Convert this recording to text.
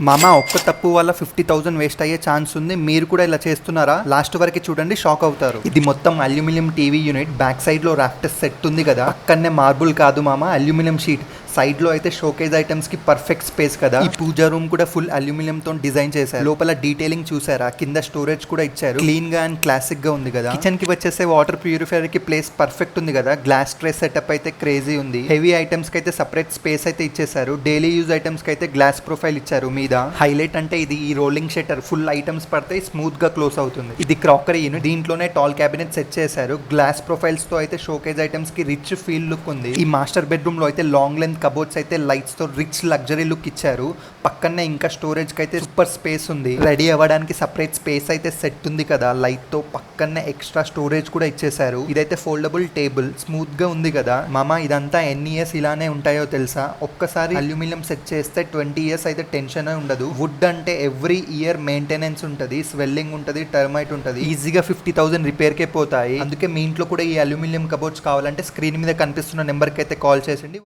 మామ ఒక్క తప్పు వల్ల 50,000 వేస్ట్ అయ్యే ఛాన్స్ ఉంది. మీరు కూడా ఇలా చేస్తున్నారా? లాస్ట్ వరకు చూడండి, షాక్ అవుతారు. ఇది మొత్తం aluminium TV unit. Back side లో రాఫ్టర్స్ సెట్ ఉంది కదా, అక్కడనే మార్బుల్ కాదు మామ, అల్యూమినియం షీట్. సైడ్ లో అయితే షోకేజ్ ఐటమ్స్ కి పర్ఫెక్ట్ స్పేస్ కదా. ఈ పూజా రూమ్ కూడా ఫుల్ అల్యూమినియం తో డిజైన్ చేశారు. లోపల డీటెయిలింగ్ చూసారా? కింద స్టోరేజ్ కూడా ఇచ్చారు. క్లీన్ గా అండ్ క్లాసిక్ గా ఉంది కదా. కిచెన్ కి వచ్చేసే వాటర్ ప్యూరిఫైయర్ కి ప్లేస్ పర్ఫెక్ట్ ఉంది కదా. గ్లాస్ ట్రే సెటప్ అయితే క్రేజీ ఉంది. హెవీ ఐటమ్స్ కి అయితే సెపరేట్ స్పేస్ అయితే ఇచ్చేసారు. డైలీ యూజ్ ఐటమ్స్ కి అయితే గ్లాస్ ప్రొఫైల్ ఇచ్చారు మీద. హైలైట్ అంటే ఇది ఈ రోలింగ్ షట్టర్. ఫుల్ ఐటమ్స్ పడితే స్మూత్ గా క్లోజ్ అవుతుంది. ఇది క్రాకరీ యూనిట్. దీంట్లోనే టాల్ క్యాబినెట్ సెట్ చేశారు. గ్లాస్ ప్రొఫైల్స్ తో అయితే షోకేజ్ ఐటమ్స్ కి రిచ్ ఫీల్ లుక్ ఉంది. ఈ మాస్టర్ బెడ్రూమ్ లో అయితే లాంగ్ లెంత్ కబోర్డ్స్ అయితే లైట్స్ తో రిచ్ లగ్జరీ లుక్ ఇచ్చారు. పక్కనే ఇంకా స్టోరేజ్ కి అయితే సూపర్ స్పేస్ ఉంది. రెడీ అవ్వడానికి సపరేట్ స్పేస్ అయితే సెట్ ఉంది కదా లైట్ తో. పక్కనే ఎక్స్ట్రా స్టోరేజ్ కూడా ఇచ్చేసారు. ఇదైతే ఫోల్డబుల్ టేబుల్. స్మూత్ గా ఉంది కదా మామ. ఇదంతా ఎన్ని ఇయర్స్ ఇలానే ఉంటాయో తెలుసా? ఒక్కసారి అల్యూమినియం సెట్ చేస్తే 20 ఇయర్స్ అయితే టెన్షన్ ఉండదు. వుడ్ అంటే ఎవ్రీ ఇయర్ మెయింటెనెన్స్ ఉంటది, స్వెల్లింగ్ ఉంటది, టర్మైట్ ఉంటది. ఈజీగా 50,000 రిపేర్ కే పోతాయి. అందుకే మీ ఇంట్లో కూడా ఈ అల్యూమినియం కబోర్డ్స్ కావాలంటే స్క్రీన్ మీద కనిపిస్తున్న నెంబర్ కి అయితే కాల్ చేయండి.